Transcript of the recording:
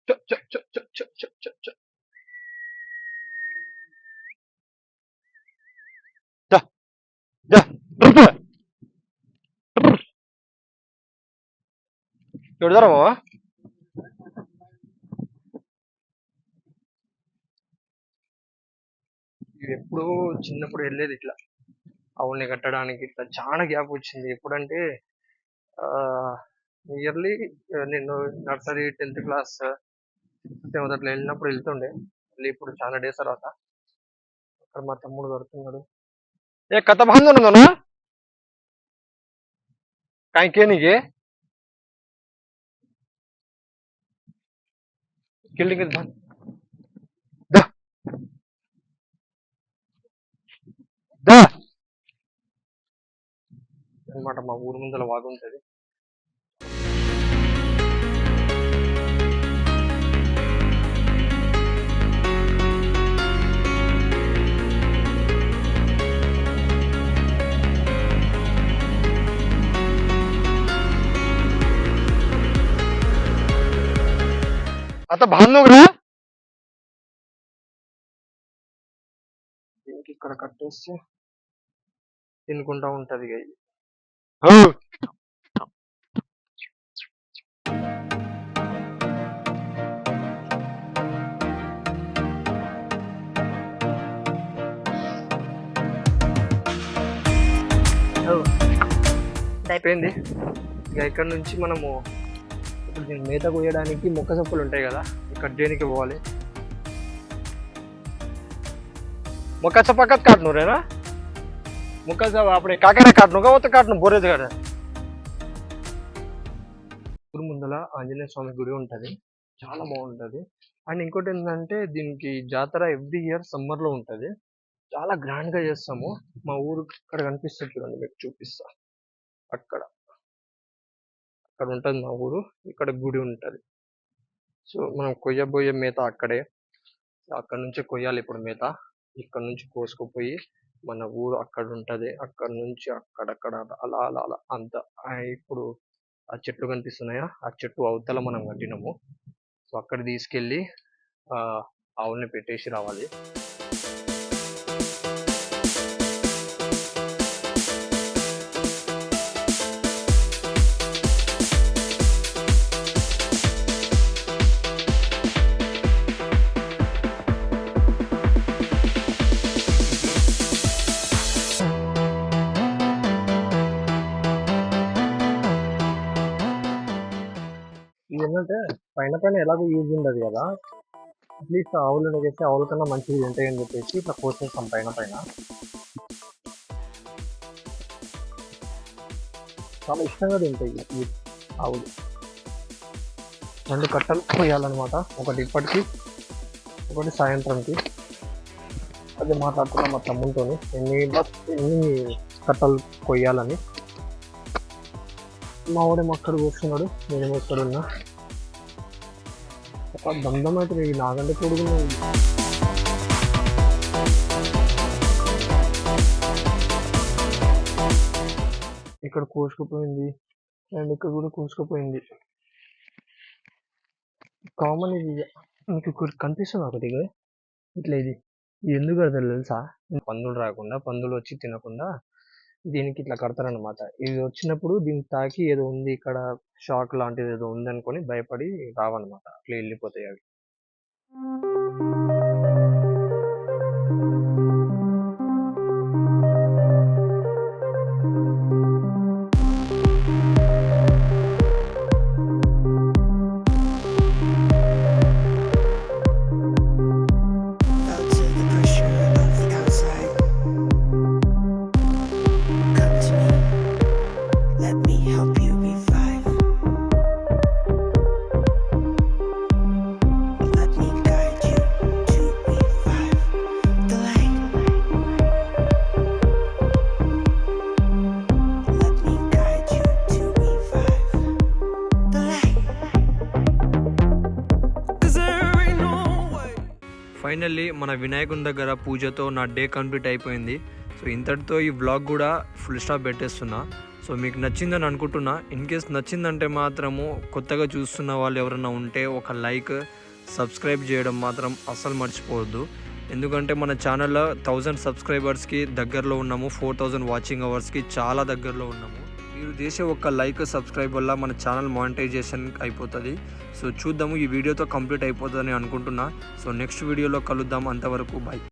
చ చ చ చ చ చ చ చ. దా దా ట్రిప్ చూడదారా మావా. ఇది ఎప్పుడో చిన్నప్పుడు వెళ్ళేది ఇట్లా ఆవుల్ని కట్టడానికి. ఇట్లా చాలా గ్యాప్ వచ్చింది. ఎప్పుడంటే నియర్లీ నేను nursery 10th class 6th 7th అట్లా వెళ్ళినప్పుడు వెళ్తుండే. మళ్ళీ ఇప్పుడు చాలా డేస్ తర్వాత అక్కడ మా తమ్ముడు కడుతున్నాడు. ఏ కథ బాగుంది ना काय के नहीं के किल्डिंग दा दा అనమాట మా ఊరు ముందల వాగు ఉంటది. आता भांडू రా దీనికి ఇక్కడ కట్టేసి తినుకుంటా ఉంటది ఇక ఇది. అయిపోయింది ఇక ఇక్కడ నుంచి మనము ఇప్పుడు దీన్ని మేత కోయడానికి మొక్క చప్పులు ఉంటాయి కదా, ఇక్కడ దేనికి పోవాలి. మొక్క చప్పకත් काटनू रे ना मुक्का सब अपने काकाने काटनू का वो तो काटनू बोरे కదా. ఊరు ముందల ఆంజనేయ స్వామి గుడి ఉంటది, చాలా బాగుంటది. అండ్ ఇంకోటి ఏంటంటే దీనికి జాతర ఎవ్రీ ఇయర్ సమ్మర్ లో ఉంటది. చాలా గ్రాండ్ గా చేస్తాము. మా ఊరు ఇక్కడ కనిపిస్తుంది చూడండి, మీకు చూపిస్తా. అక్కడ అక్కడ ఉంటది మా ఊరు, ఇక్కడ గుడి ఉంటది. సో మనం కొయ్యబోయే మేత అక్కడే, అక్కడ నుంచి కొయ్యాలి ఇప్పుడు మేత. ఇక్కడ నుంచి కోసుకుపోయి మన ఊరు అక్కడ ఉంటది, అక్కడ నుంచి అక్కడక్కడ అలా అలా అలా అంత. ఇప్పుడు ఆ చెట్లు కనిపిస్తున్నాయా, ఆ చెట్టు అవతల మనం కట్టినాము. సో అక్కడ తీసుకెళ్ళి ఆవుల్ని పెట్టేసి రావాలి. ఏంటంటే పైన పైన ఎలాగో యూజ్ ఉండదు కదా, అట్లీస్ట్ ఆవులను వేసి ఆవుల కన్నా మంచిగా ఉంటాయని చెప్పేసి ఇట్లా కోసేస్తాం పైన పైన. చాలా ఇష్టంగా తింటాయి ఈ ఆవులు. 2 కట్టలు కొయ్యాలన్నమాట, ఒకటి ఇప్పటికి ఒకటి సాయంత్రంకి. అది మాట్లాడుతున్నా మా తమ్ముతో ఎన్ని కట్టలు కొయ్యాలని. మా వాడేమో అక్కడ కూర్చున్నాడు, నేనేమో ఇక్కడ ఉన్నా. ఒక దండం అయితే ఈ నాగంటే పొడుగున్నాయి. ఇక్కడ కోసుకుపోయింది అండ్ ఇక్కడ కూడా కోసుకుపోయింది. కామన్ ఇది. మీకు ఇక్కడ కనిపిస్తుంది ఒకటి ఇట్లా, ఇది ఎందుకు కడతారు తెలుసా? పందులు రాకుండా, పందులు వచ్చి తినకుండా దీనికి ఇట్లా కడతారనమాట. ఇది వచ్చినప్పుడు దీనికి తాకి ఏదో ఉంది ఇక్కడ, షాక్ లాంటిది ఏదో ఉంది అనుకొని భయపడి రావన్నమాట, అట్లా వెళ్ళిపోతాయి అవి. ఫైనల్లీ మన వినాయకుని దగ్గర పూజతో నా డే కంప్లీట్ అయిపోయింది. సో ఇంతటితో ఈ వ్లాగ్ కూడా ఫుల్ స్టాప్ పెట్టేస్తున్నా. సో మీకు నచ్చిందని అనుకుంటున్నా. ఇన్ కేస్ నచ్చిందంటే మాత్రము కొత్తగా చూస్తున్న వాళ్ళు ఎవరైనా ఉంటే ఒక లైక్, సబ్స్క్రైబ్ చేయడం మాత్రం అస్సలు మర్చిపోవద్దు. ఎందుకంటే మన ఛానల్లో 1000 సబ్స్క్రైబర్స్కి దగ్గరలో ఉన్నాము, 4000 వాచింగ్ అవర్స్కి చాలా దగ్గరలో ఉన్నాము. మీరు చేసే ఒక లైక్, సబ్స్క్రైబ్ వల్ల మన ఛానల్ మానిటైజేషన్ అయిపోతుంది. సో చూద్దాము, ఈ వీడియోతో కంప్లీట్ అయిపోతుందని అనుకుంటున్నా. సో నెక్స్ట్ వీడియోలో కలుద్దాం. అంతవరకు బాయ్.